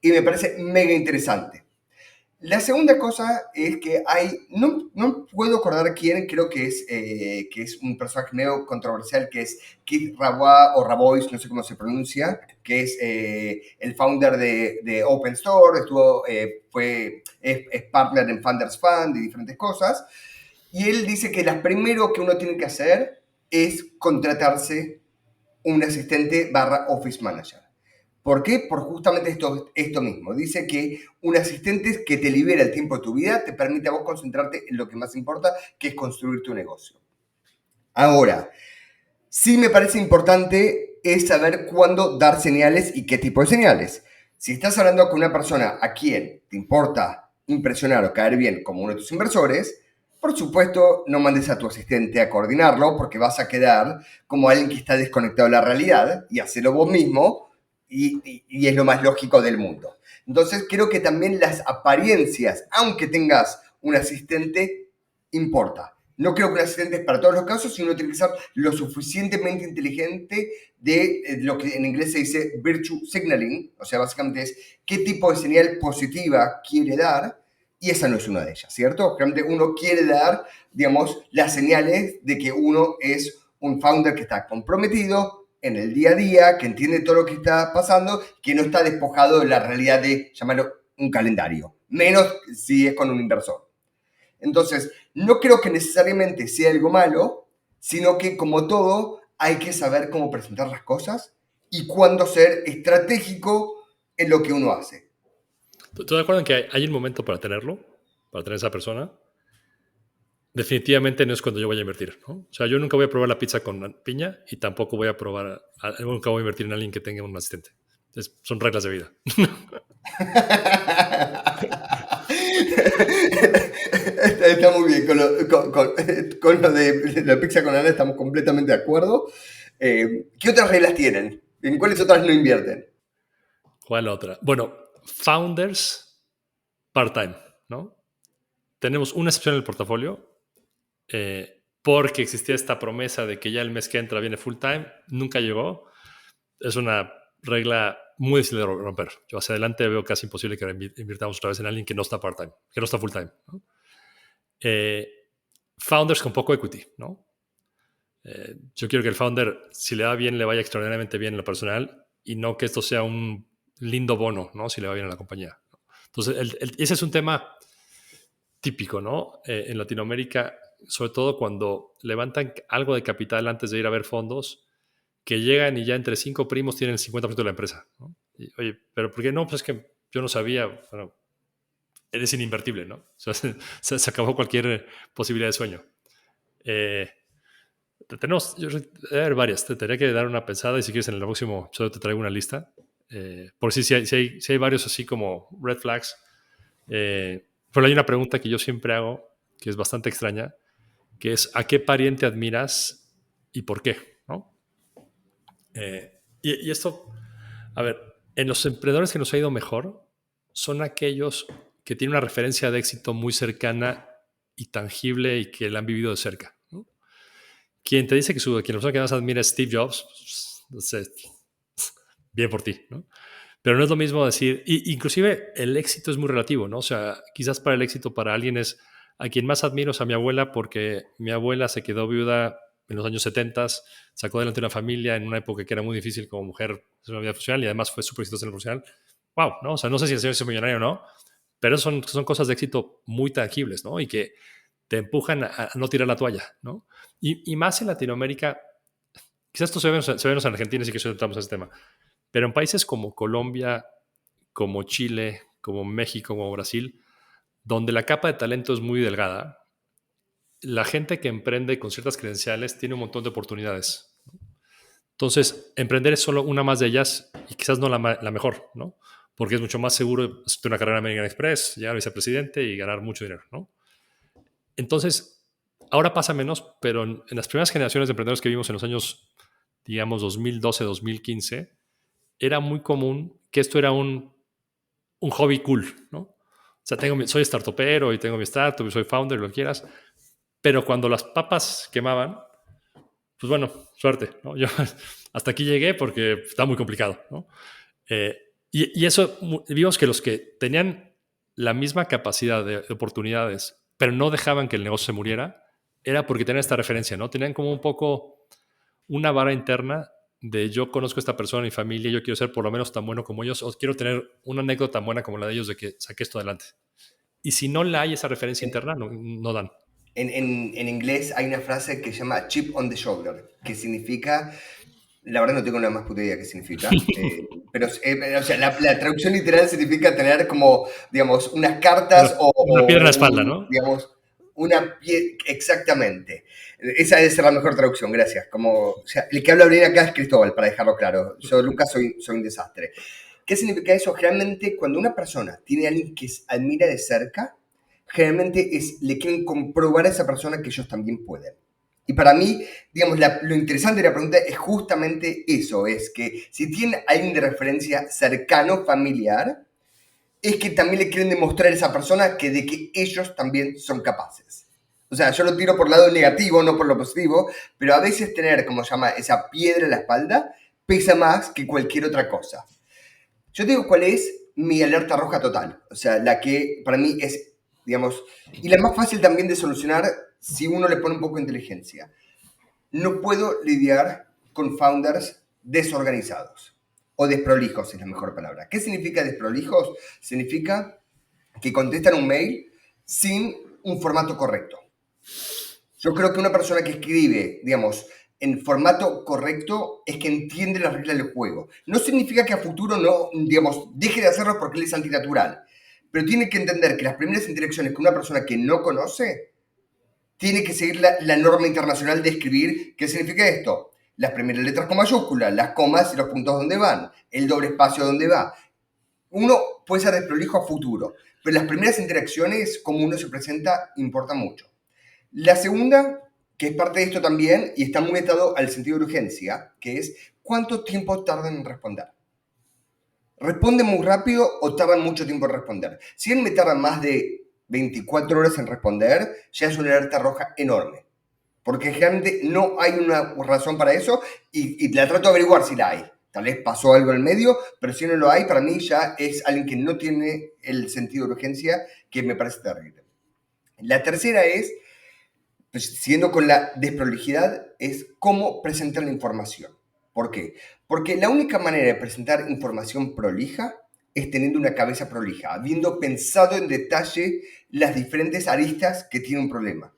y me parece mega interesante. La segunda cosa es que no puedo acordar quién, creo que es un personaje medio controversial, que es Keith Rabois o Rabois, no sé cómo se pronuncia, que es el founder de Open Store, es partner en Founders Fund y diferentes cosas. Y él dice que lo primero que uno tiene que hacer es contratarse un asistente barra office manager. ¿Por qué? Por justamente esto mismo. Dice que un asistente que te libera el tiempo de tu vida te permite a vos concentrarte en lo que más importa, que es construir tu negocio. Ahora, sí me parece importante es saber cuándo dar señales y qué tipo de señales. Si estás hablando con una persona a quien te importa impresionar o caer bien como uno de tus inversores, por supuesto no mandes a tu asistente a coordinarlo porque vas a quedar como alguien que está desconectado de la realidad y hacelo vos mismo y es lo más lógico del mundo. Entonces creo que también las apariencias, aunque tengas un asistente, importa. No creo que un asistente es para todos los casos, sino tiene que ser lo suficientemente inteligente de lo que en inglés se dice virtue signaling, o sea, básicamente es qué tipo de señal positiva quiere dar, y esa no es una de ellas, ¿cierto? Realmente uno quiere dar, digamos, las señales de que uno es un founder que está comprometido en el día a día, que entiende todo lo que está pasando, que no está despojado de la realidad de llamarlo un calendario, menos si es con un inversor. Entonces, no creo que necesariamente sea algo malo, sino que como todo, hay que saber cómo presentar las cosas y cuándo ser estratégico en lo que uno hace. ¿Tú de acuerdo en que hay un momento para tenerlo? Para tener esa persona. Definitivamente no es cuando yo voy a invertir, ¿no? O sea, yo nunca voy a probar la pizza con piña y tampoco voy a probar, nunca voy a invertir en alguien que tenga un asistente. Son reglas de vida. Está muy bien. Con lo de la pizza con Ana estamos completamente de acuerdo. ¿Qué otras reglas tienen? ¿En cuáles otras no invierten? ¿Cuál otra? Bueno, founders part-time, ¿no? Tenemos una excepción en el portafolio porque existía esta promesa de que ya el mes que entra viene full-time. Nunca llegó. Es una regla muy difícil de romper. Yo hacia adelante veo casi imposible que invirtamos otra vez en alguien que no está part-time, que no está full-time, ¿no? Founders con poco equity, ¿no? Yo quiero que el founder, si le va bien, le vaya extraordinariamente bien en lo personal y no que esto sea un lindo bono, ¿no? Si le va bien a la compañía. Entonces, ese es un tema típico, ¿no? En Latinoamérica, sobre todo cuando levantan algo de capital antes de ir a ver fondos, que llegan y ya entre 5 primos tienen el 50% de la empresa, ¿no? Y, oye, ¿pero por qué no? Pues es que yo no sabía. Bueno, eres invertible, ¿no? O sea, se acabó cualquier posibilidad de sueño. Tenemos, a ver, varias. Te tendría que dar una pensada y si quieres en el próximo episodio te traigo una lista. Por si hay varios así como red flags. Pero hay una pregunta que yo siempre hago, que es bastante extraña, que es ¿a qué pariente admiras y por qué? ¿No? Y esto, a ver, en los emprendedores que nos ha ido mejor son aquellos que tienen una referencia de éxito muy cercana y tangible y que la han vivido de cerca, ¿no? Quien te dice que quien la persona que más admira es Steve Jobs, pues, no sé, bien por ti, ¿no? Pero no es lo mismo decir, inclusive el éxito es muy relativo, ¿no? O sea, quizás para el éxito para alguien es a quien más admiro es a mi abuela porque mi abuela se quedó viuda en los años 70, sacó adelante una familia en una época que era muy difícil como mujer hacer una vida profesional y además fue súper exitosa en el profesional. Wow, ¿no? O sea, no sé si el señor es millonario o no, pero son cosas de éxito muy tangibles, ¿no? Y que te empujan a no tirar la toalla, ¿no? Y más en Latinoamérica, quizás esto se ve en Argentina, sí que estamos a ese tema, pero en países como Colombia, como Chile, como México, como Brasil, donde la capa de talento es muy delgada, la gente que emprende con ciertas credenciales tiene un montón de oportunidades. Entonces, emprender es solo una más de ellas y quizás no la mejor, ¿no? Porque es mucho más seguro hacer una carrera en American Express, llegar a vicepresidente y ganar mucho dinero, ¿no? Entonces, ahora pasa menos, pero en las primeras generaciones de emprendedores que vimos en los años, digamos, 2012, 2015, era muy común que esto era un hobby cool, ¿no? O sea, soy startupero y tengo mi startup y soy founder, lo que quieras, pero cuando las papas quemaban, pues bueno, suerte, ¿no? Yo hasta aquí llegué porque está muy complicado, ¿no? Y eso vimos que los que tenían la misma capacidad de oportunidades, pero no dejaban que el negocio se muriera, era porque tenían esta referencia, ¿no? Tenían como un poco una vara interna de yo conozco a esta persona, mi familia, yo quiero ser por lo menos tan bueno como ellos, o quiero tener una anécdota tan buena como la de ellos de que saqué esto adelante. Y si no la hay esa referencia interna, no dan. En inglés hay una frase que se llama chip on the shoulder, que significa, la verdad no tengo la más puta idea qué significa, pero o sea, la traducción literal significa tener como, digamos, unas cartas Una piedra en la espalda, ¿no? digamos, una pie, exactamente. Esa debe ser la mejor traducción, gracias. Como, o sea, el que habla bien acá es Cristóbal, para dejarlo claro. Yo, Lucas, soy un desastre. ¿Qué significa eso? Generalmente, cuando una persona tiene a alguien que admira de cerca, generalmente le quieren comprobar a esa persona que ellos también pueden. Y para mí, digamos, lo interesante de la pregunta es justamente eso, es que si tienen a alguien de referencia cercano, familiar, es que también le quieren demostrar a esa persona de que ellos también son capaces. O sea, yo lo tiro por el lado negativo, no por lo positivo, pero a veces tener, como se llama, esa piedra en la espalda, pesa más que cualquier otra cosa. Yo te digo cuál es mi alerta roja total. O sea, la que para mí es, digamos, y la más fácil también de solucionar si uno le pone un poco de inteligencia. No puedo lidiar con founders desorganizados o desprolijos es la mejor palabra. ¿Qué significa desprolijos? Significa que contestan un mail sin un formato correcto. Yo creo que una persona que escribe, digamos, en formato correcto es que entiende las reglas del juego. No significa que a futuro no, digamos, deje de hacerlo porque él es antinatural, pero tiene que entender que las primeras interacciones con una persona que no conoce tiene que seguir la norma internacional de escribir. ¿Qué significa esto? Las primeras letras con mayúsculas, las comas y los puntos donde van, el doble espacio donde va. Uno puede ser desprolijo a futuro, pero las primeras interacciones, como uno se presenta, importa mucho. La segunda, que es parte de esto también, y está muy atado al sentido de urgencia, que es ¿cuánto tiempo tardan en responder? ¿Responden muy rápido o tardan mucho tiempo en responder? Si él me tarda más de 24 horas en responder, ya es una alerta roja enorme. Porque generalmente no hay una razón para eso y la trato de averiguar si la hay. Tal vez pasó algo en el medio, pero si no lo hay, para mí ya es alguien que no tiene el sentido de urgencia, que me parece terrible. La tercera es, pues, siguiendo con la desprolijidad, es cómo presentar la información. ¿Por qué? Porque la única manera de presentar información prolija es teniendo una cabeza prolija, habiendo pensado en detalle las diferentes aristas que tiene un problema.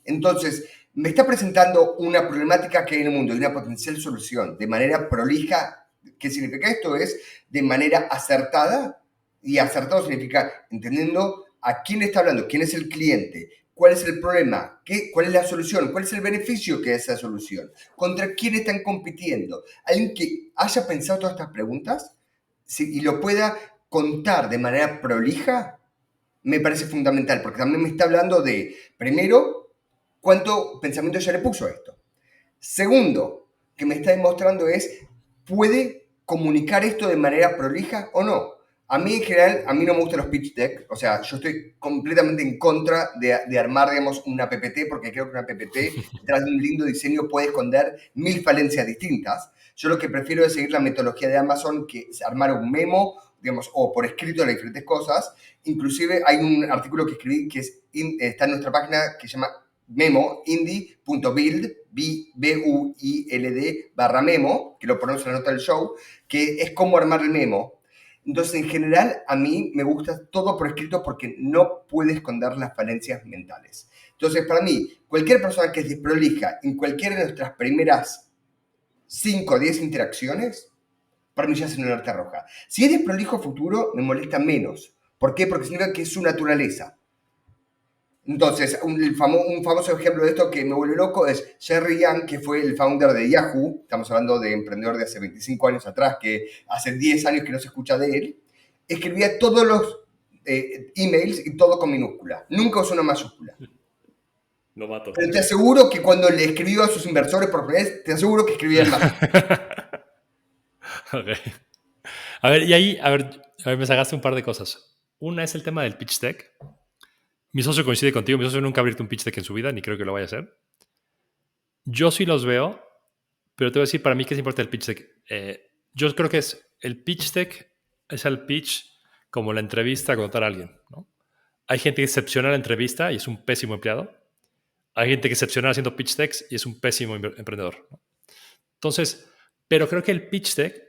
Entonces, me está presentando una problemática que hay en el mundo y una potencial solución de manera prolija. ¿Qué significa esto? Es de manera acertada, y acertado significa entendiendo a quién está hablando, quién es el cliente, cuál es el problema, cuál es la solución, cuál es el beneficio que es esa solución, contra quién están compitiendo. Alguien que haya pensado todas estas preguntas y lo pueda contar de manera prolija, me parece fundamental, porque también me está hablando de, primero, cuánto pensamiento ya le puso a esto. Segundo, que me está demostrando es, ¿puede comunicar esto de manera prolija o no? A mí en general, a mí no me gustan los pitch deck, o sea, yo estoy completamente en contra de armar, digamos, una PPT, porque creo que una PPT, detrás de un lindo diseño, puede esconder 1000 falencias distintas. Yo lo que prefiero es seguir la metodología de Amazon, que es armar un memo, digamos, o por escrito de las diferentes cosas. Inclusive hay un artículo que escribí que está en nuestra página que se llama Memo, indie.build, BUILD /memo, que lo ponemos en la nota del show, que es cómo armar el memo. Entonces, en general, a mí me gusta todo por escrito porque no puede esconder las falencias mentales. Entonces, para mí, cualquier persona que es desprolija en cualquiera de nuestras primeras 5 o 10 interacciones, para mí ya es una alerta roja. Si es desprolijo futuro, me molesta menos. ¿Por qué? Porque significa que es su naturaleza. Entonces, un famoso ejemplo de esto que me vuelve loco es Jerry Yang, que fue el founder de Yahoo. Estamos hablando de emprendedor de hace 25 años atrás, que hace 10 años que no se escucha de él. Escribía todos los emails y todo con minúscula. Nunca usó una mayúscula. Lo mato. Pero te aseguro que cuando le escribió a sus inversores por primera vez, te aseguro que escribía en mayúscula. Okay. A ver, y ahí, a ver, me sacaste un par de cosas. Una es el tema del pitch deck. Mi socio coincide contigo. Mi socio nunca ha abierto un pitch deck en su vida, ni creo que lo vaya a hacer. Yo sí los veo, pero te voy a decir para mí qué es importante el pitch deck. Yo creo que es el pitch deck, es el pitch como la entrevista a contratar a alguien, ¿no? Hay gente que es excepcional en la entrevista y es un pésimo empleado. Hay gente que es excepcional haciendo pitch decks y es un pésimo emprendedor, ¿no? Entonces, pero creo que el pitch deck,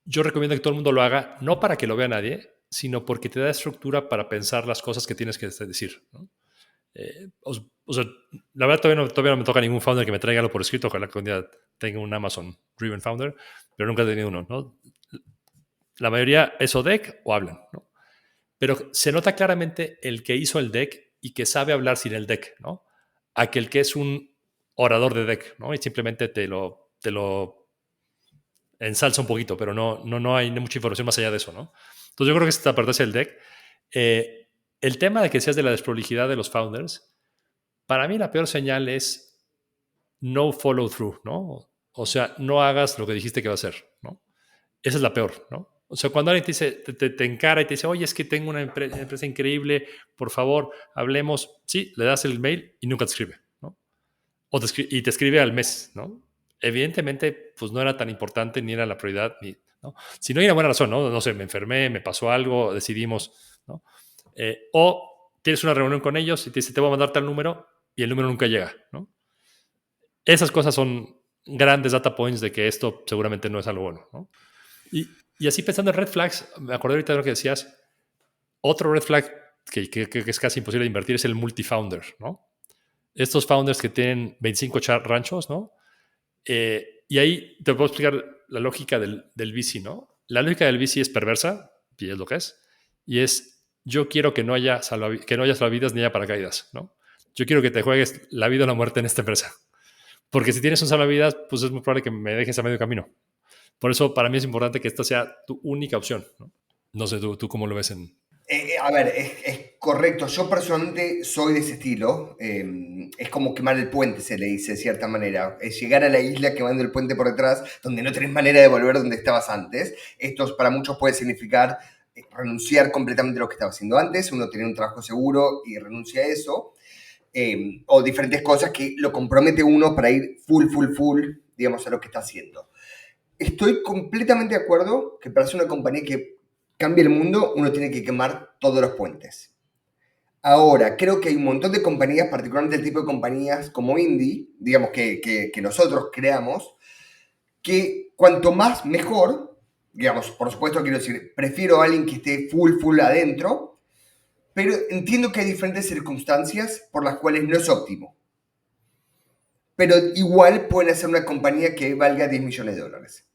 yo recomiendo que todo el mundo lo haga, no para que lo vea nadie, sino porque te da estructura para pensar las cosas que tienes que decir, ¿no? O sea, la verdad todavía no me toca ningún founder que me traiga algo por escrito. Ojalá que un día tenga un Amazon Driven Founder, pero nunca he tenido uno, ¿no? La mayoría es o deck o hablan, ¿no? Pero se nota claramente el que hizo el deck y que sabe hablar sin el deck, ¿no? Aquel que es un orador de deck, ¿no? Y simplemente te lo ensalza un poquito, pero no hay mucha información más allá de eso, ¿no? Entonces yo creo que esta parte es el deck. El tema de que seas de la desprolijidad de los founders, para mí la peor señal es no follow through, ¿no? O sea, no hagas lo que dijiste que va a hacer, ¿no? Esa es la peor, ¿no? O sea, cuando alguien te dice, te encara y te dice, oye, es que tengo una empresa increíble, por favor, hablemos. Sí, le das el mail y nunca te escribe, ¿no? Y te escribe al mes, ¿no? Evidentemente, pues no era tan importante, ni era la prioridad, ¿no? Si no hay una buena razón, ¿no? No sé, me enfermé, me pasó algo, decidimos, ¿no? O tienes una reunión con ellos y te dice, te voy a mandar tal número y el número nunca llega, ¿no? Esas cosas son grandes data points de que esto seguramente no es algo bueno, ¿no? Y así pensando en red flags, me acordé ahorita de lo que decías. Otro red flag que es casi imposible de invertir es el multifounder, ¿no? Estos founders que tienen 25 ranchos, ¿no? Y ahí te puedo explicar la lógica del VC, ¿no? La lógica del VC es perversa, y es lo que es, y es, yo quiero que no haya salvavidas ni haya paracaídas, ¿no? Yo quiero que te juegues la vida o la muerte en esta empresa. Porque si tienes un salvavidas, pues es muy probable que me dejes a medio camino. Por eso para mí es importante que esta sea tu única opción, ¿no? No sé, ¿tú cómo lo ves en...? A ver, es correcto. Yo personalmente soy de ese estilo. Es como quemar el puente, se le dice de cierta manera. Es llegar a la isla quemando el puente por detrás, donde no tenés manera de volver donde estabas antes. Esto para muchos puede significar renunciar completamente a lo que estaba haciendo antes. Uno tiene un trabajo seguro y renuncia a eso. O diferentes cosas que lo compromete uno para ir full, digamos, a lo que está haciendo. Estoy completamente de acuerdo que para ser una compañía que cambie el mundo, uno tiene que quemar todos los puentes. Ahora, creo que hay un montón de compañías, particularmente el tipo de compañías como Indie, digamos que nosotros creamos, que cuanto más mejor, digamos, por supuesto quiero decir, prefiero a alguien que esté full adentro, pero entiendo que hay diferentes circunstancias por las cuales no es óptimo. Pero igual pueden hacer una compañía que valga 10 millones de dólares.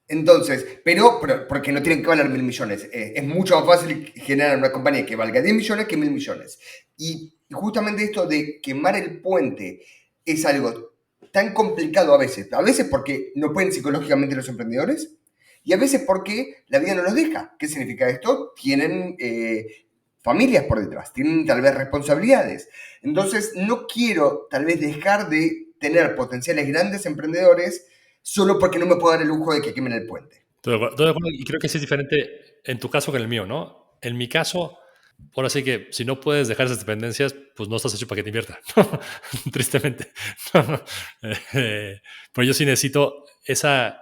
Entonces, pero porque no tienen que valer 1.000 millones. Es mucho más fácil generar una compañía que valga 10 millones que 1.000 millones. Y justamente esto de quemar el puente es algo tan complicado a veces. A veces porque no pueden psicológicamente los emprendedores y a veces porque la vida no los deja. ¿Qué significa esto? Tienen familias por detrás, tienen tal vez responsabilidades. Entonces, no quiero tal vez dejar de tener potenciales grandes emprendedores solo porque no me puedo dar el lujo de que quemen el puente. Todo de acuerdo, y creo que sí es diferente en tu caso que en el mío, ¿no? En mi caso, ahora sí que si no puedes dejar esas dependencias, pues no estás hecho para que te invierta, tristemente. Pero yo sí necesito esa,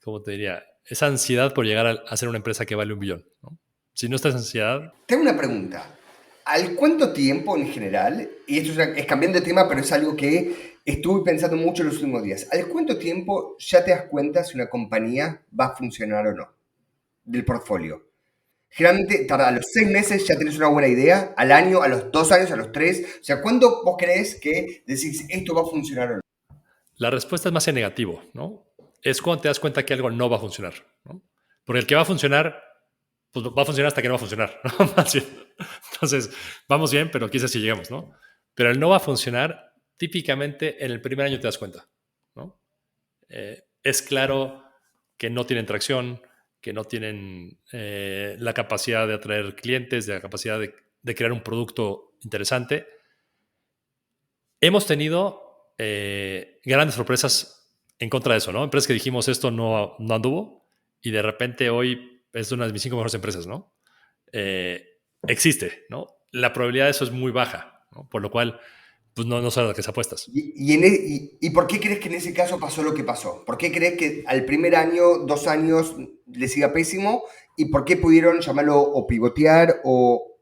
¿cómo te diría? Esa ansiedad por llegar a ser una empresa que vale 1 billón, ¿no? Si no estás ansiedad... Tengo una pregunta. ¿Al cuánto tiempo en general, y esto es cambiando de tema, pero es algo que estuve pensando mucho en los últimos días, ¿al cuánto tiempo ya te das cuenta si una compañía va a funcionar o no del portfolio? Generalmente tarda a los 6 meses ya tenés una buena idea, al año, a los 2 años, a los 3. O sea, ¿cuándo vos creés que decís esto va a funcionar o no? La respuesta es más en negativo, ¿no? Es cuando te das cuenta que algo no va a funcionar, ¿no? Porque el que va a funcionar, pues va a funcionar hasta que no va a funcionar, ¿no? Entonces, vamos bien, pero quizás si llegamos, ¿no? Pero el no va a funcionar, típicamente en el primer año te das cuenta, ¿no? Es claro que no tienen tracción, que no tienen la capacidad de atraer clientes, de la capacidad de crear un producto interesante. Hemos tenido grandes sorpresas en contra de eso, ¿no? Empresas que dijimos esto no anduvo y de repente hoy es una de mis 5 mejores empresas, ¿no? Existe, ¿no? La probabilidad de eso es muy baja, ¿no? Por lo cual pues no saben a qué se apuestas. ¿Y por qué crees que en ese caso pasó lo que pasó? ¿Por qué crees que al primer año, 2 años, les iba pésimo? ¿Y por qué pudieron llamarlo o pivotear o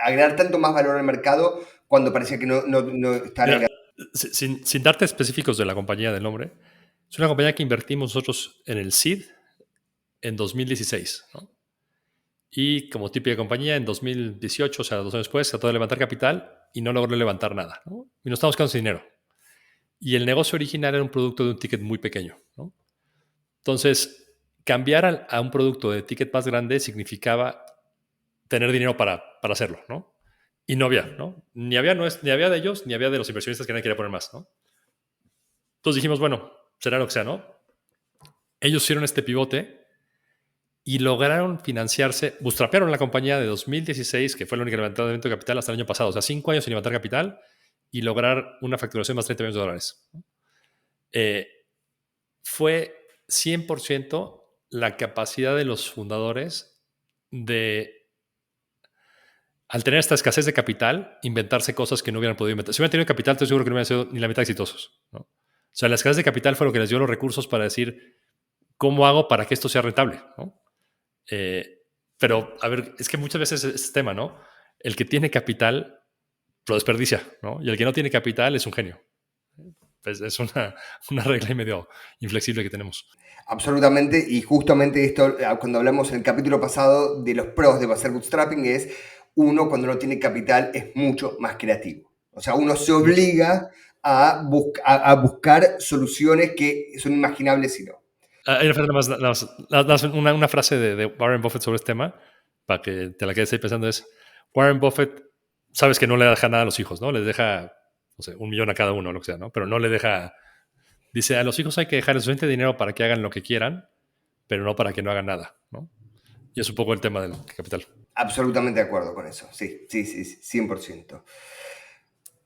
agregar tanto más valor al mercado cuando parecía que no estaba agregando? Sin darte específicos de la compañía, del nombre, es una compañía que invertimos nosotros en el seed en 2016, ¿no? Y como típica compañía, en 2018, o sea, 2 años después, trató de levantar capital y no logró levantar nada, ¿no? Y nos estamos quedando sin dinero. Y el negocio original era un producto de un ticket muy pequeño, ¿no? Entonces, cambiar a un producto de ticket más grande significaba tener dinero para hacerlo, ¿no? Y no había, ¿no? Ni había de ellos, ni había de los inversionistas que nadie quería poner más, ¿no? Entonces dijimos, bueno, será lo que sea, ¿no? Ellos hicieron este pivote y lograron financiarse, bootstrapearon la compañía de 2016, que fue la única levantamiento de capital, hasta el año pasado. O sea, 5 años sin levantar capital y lograr una facturación de más de $30 millones. Fue 100% la capacidad de los fundadores de, al tener esta escasez de capital, inventarse cosas que no hubieran podido inventar. Si hubieran tenido capital, estoy seguro que no hubieran sido ni la mitad exitosos, ¿no? O sea, la escasez de capital fue lo que les dio los recursos para decir, ¿cómo hago para que esto sea rentable, ¿no? Pero, a ver, es que muchas veces es este tema, ¿no? El que tiene capital lo desperdicia, ¿no? Y el que no tiene capital es un genio. Pues es una regla y medio inflexible que tenemos. Absolutamente, y justamente esto, cuando hablamos en el capítulo pasado de los pros de hacer bootstrapping, es uno, cuando no tiene capital, es mucho más creativo. O sea, uno se obliga a buscar soluciones que son imaginables si no. Hay una frase de Warren Buffett sobre este tema, para que te la quedes ahí pensando, es Warren Buffett, sabes que no le deja nada a los hijos, ¿no? Les deja, no sé, $1 millón a cada uno, lo que sea, ¿no? Pero no le deja, dice, a los hijos hay que dejar el suficiente dinero para que hagan lo que quieran, pero no para que no hagan nada, ¿no? Y es un poco el tema del capital. Absolutamente de acuerdo con eso, sí, 100%.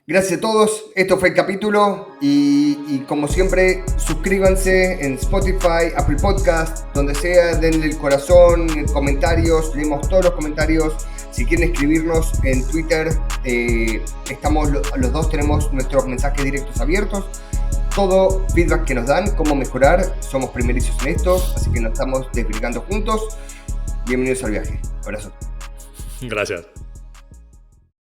Gracias a todos, esto fue el capítulo y como siempre suscríbanse en Spotify, Apple Podcast, donde sea, denle el corazón, comentarios, leemos todos los comentarios. Si quieren escribirnos en Twitter, estamos los dos, tenemos nuestros mensajes directos abiertos. Todo feedback que nos dan, cómo mejorar, somos primerizos en esto, así que nos estamos desbrigando juntos. Bienvenidos al viaje. Abrazo. Gracias.